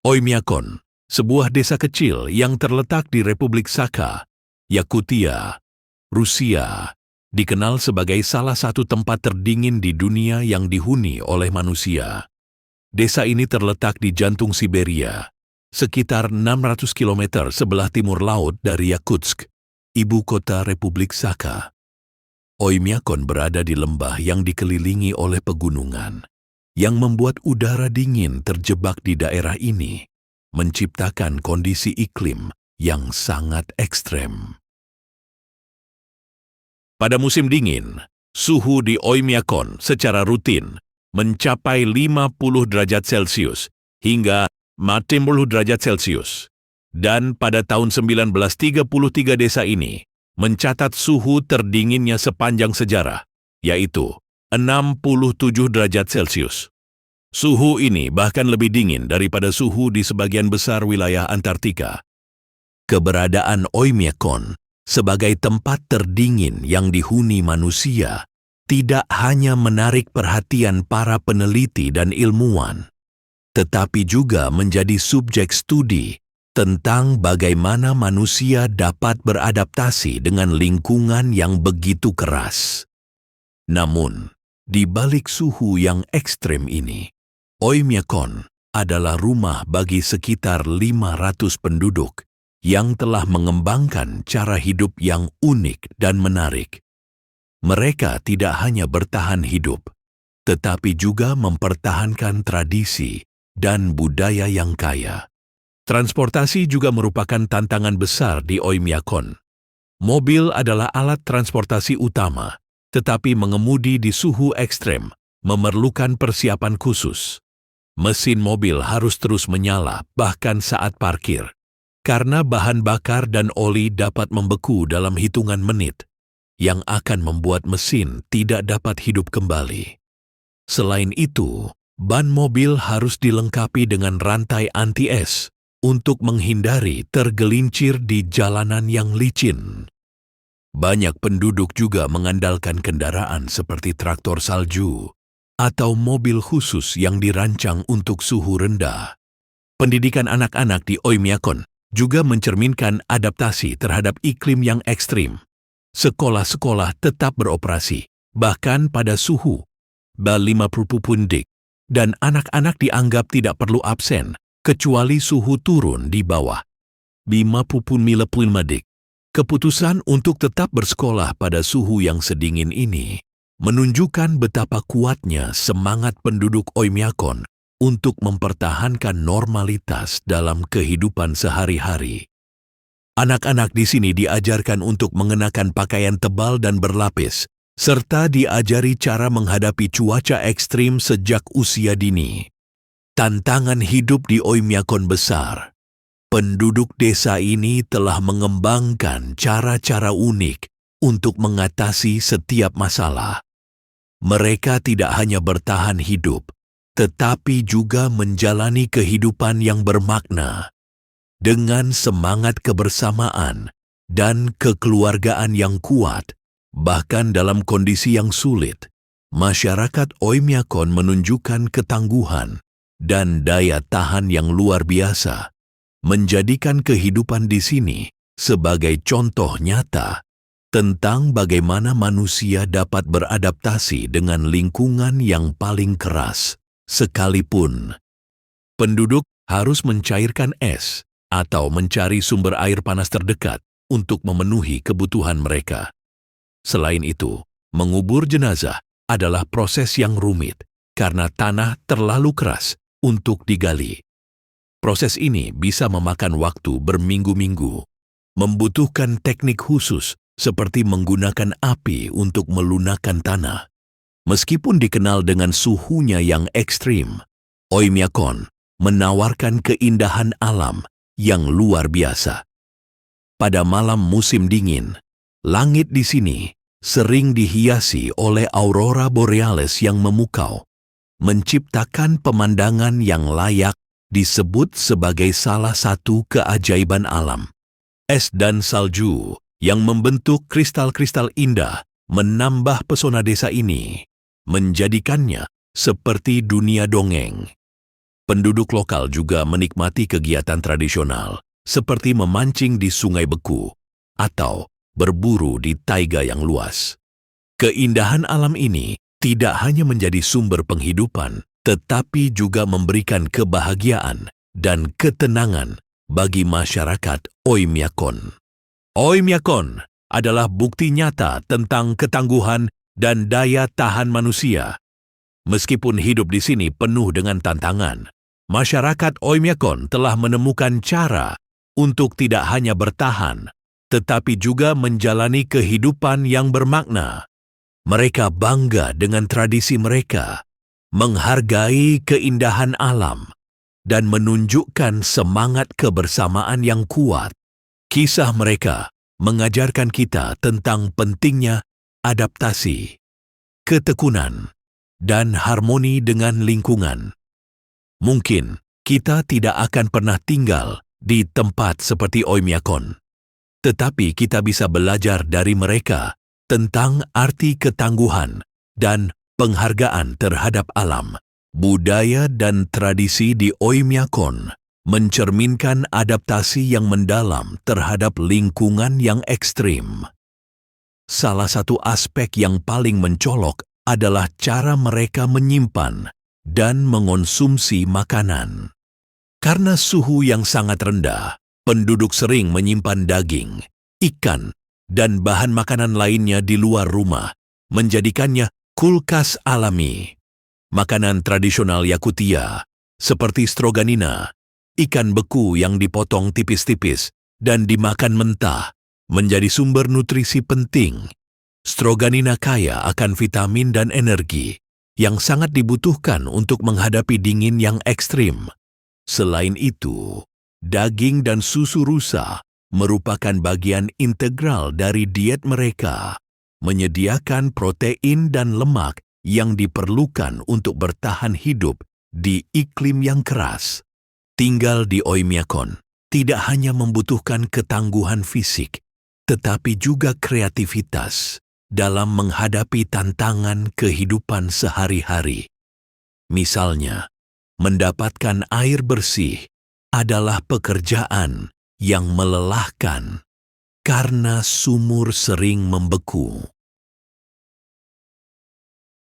Oymyakon, sebuah desa kecil yang terletak di Republik Sakha, Yakutia, Rusia, dikenal sebagai salah satu tempat terdingin di dunia yang dihuni oleh manusia. Desa ini terletak di jantung Siberia, sekitar 600 km sebelah timur laut dari Yakutsk, ibu kota Republik Sakha. Oymyakon berada di lembah yang dikelilingi oleh pegunungan, yang membuat udara dingin terjebak di daerah ini, menciptakan kondisi iklim yang sangat ekstrem. Pada musim dingin, suhu di Oymyakon secara rutin mencapai 50 derajat Celcius hingga 40 derajat Celcius. Dan pada tahun 1933 desa ini mencatat suhu terdinginnya sepanjang sejarah, yaitu 67 derajat Celcius. Suhu ini bahkan lebih dingin daripada suhu di sebagian besar wilayah Antartika. Keberadaan Oymyakon sebagai tempat terdingin yang dihuni manusia tidak hanya menarik perhatian para peneliti dan ilmuwan, tetapi juga menjadi subjek studi tentang bagaimana manusia dapat beradaptasi dengan lingkungan yang begitu keras. Namun, di balik suhu yang ekstrem ini, Oymyakon adalah rumah bagi sekitar 500 penduduk yang telah mengembangkan cara hidup yang unik dan menarik. Mereka tidak hanya bertahan hidup, tetapi juga mempertahankan tradisi dan budaya yang kaya. Transportasi juga merupakan tantangan besar di Oymyakon. Mobil adalah alat transportasi utama, tetapi mengemudi di suhu ekstrem memerlukan persiapan khusus. Mesin mobil harus terus menyala bahkan saat parkir, karena bahan bakar dan oli dapat membeku dalam hitungan menit, yang akan membuat mesin tidak dapat hidup kembali. Selain itu, ban mobil harus dilengkapi dengan rantai anti-es untuk menghindari tergelincir di jalanan yang licin. Banyak penduduk juga mengandalkan kendaraan seperti traktor salju atau mobil khusus yang dirancang untuk suhu rendah. Pendidikan anak-anak di Oymyakon juga mencerminkan adaptasi terhadap iklim yang ekstrim. Sekolah-sekolah tetap beroperasi, bahkan pada suhu 50 dik, dan anak-anak dianggap tidak perlu absen, kecuali suhu turun di bawah 50 dik. Keputusan untuk tetap bersekolah pada suhu yang sedingin ini menunjukkan betapa kuatnya semangat penduduk Oymyakon untuk mempertahankan normalitas dalam kehidupan sehari-hari. Anak-anak di sini diajarkan untuk mengenakan pakaian tebal dan berlapis, serta diajari cara menghadapi cuaca ekstrim sejak usia dini. Tantangan hidup di Oymyakon besar. Penduduk desa ini telah mengembangkan cara-cara unik untuk mengatasi setiap masalah. Mereka tidak hanya bertahan hidup, tetapi juga menjalani kehidupan yang bermakna dengan semangat kebersamaan dan kekeluargaan yang kuat. Bahkan dalam kondisi yang sulit, masyarakat Oymyakon menunjukkan ketangguhan dan daya tahan yang luar biasa, menjadikan kehidupan di sini sebagai contoh nyata tentang bagaimana manusia dapat beradaptasi dengan lingkungan yang paling keras. Sekalipun penduduk harus mencairkan es atau mencari sumber air panas terdekat untuk memenuhi kebutuhan mereka. Selain itu, mengubur jenazah adalah proses yang rumit karena tanah terlalu keras untuk digali. Proses ini bisa memakan waktu berminggu-minggu, membutuhkan teknik khusus seperti menggunakan api untuk melunakkan tanah. Meskipun dikenal dengan suhunya yang ekstrim, Oymyakon menawarkan keindahan alam yang luar biasa. Pada malam musim dingin, langit di sini sering dihiasi oleh aurora borealis yang memukau, menciptakan pemandangan yang layak disebut sebagai salah satu keajaiban alam. Es dan salju yang membentuk kristal-kristal indah menambah pesona desa ini, menjadikannya seperti dunia dongeng. Penduduk lokal juga menikmati kegiatan tradisional seperti memancing di sungai beku atau berburu di taiga yang luas. Keindahan alam ini tidak hanya menjadi sumber penghidupan, tetapi juga memberikan kebahagiaan dan ketenangan bagi masyarakat Oymyakon. Oymyakon adalah bukti nyata tentang ketangguhan dan daya tahan manusia. Meskipun hidup di sini penuh dengan tantangan, masyarakat Oymyakon telah menemukan cara untuk tidak hanya bertahan, tetapi juga menjalani kehidupan yang bermakna. Mereka bangga dengan tradisi mereka, menghargai keindahan alam, dan menunjukkan semangat kebersamaan yang kuat. Kisah mereka mengajarkan kita tentang pentingnya adaptasi, ketekunan, dan harmoni dengan lingkungan. Mungkin kita tidak akan pernah tinggal di tempat seperti Oymyakon, tetapi kita bisa belajar dari mereka tentang arti ketangguhan dan penghargaan terhadap alam. Budaya dan tradisi di Oymyakon mencerminkan adaptasi yang mendalam terhadap lingkungan yang ekstrim. Salah satu aspek yang paling mencolok adalah cara mereka menyimpan dan mengonsumsi makanan. Karena suhu yang sangat rendah, penduduk sering menyimpan daging, ikan, dan bahan makanan lainnya di luar rumah, menjadikannya kulkas alami. Makanan tradisional Yakutia, seperti stroganina, ikan beku yang dipotong tipis-tipis dan dimakan mentah, menjadi sumber nutrisi penting. Stroganina kaya akan vitamin dan energi yang sangat dibutuhkan untuk menghadapi dingin yang ekstrim. Selain itu, daging dan susu rusa merupakan bagian integral dari diet mereka, menyediakan protein dan lemak yang diperlukan untuk bertahan hidup di iklim yang keras. Tinggal di Oymyakon tidak hanya membutuhkan ketangguhan fisik, tetapi juga kreativitas dalam menghadapi tantangan kehidupan sehari-hari. Misalnya, mendapatkan air bersih adalah pekerjaan yang melelahkan karena sumur sering membeku.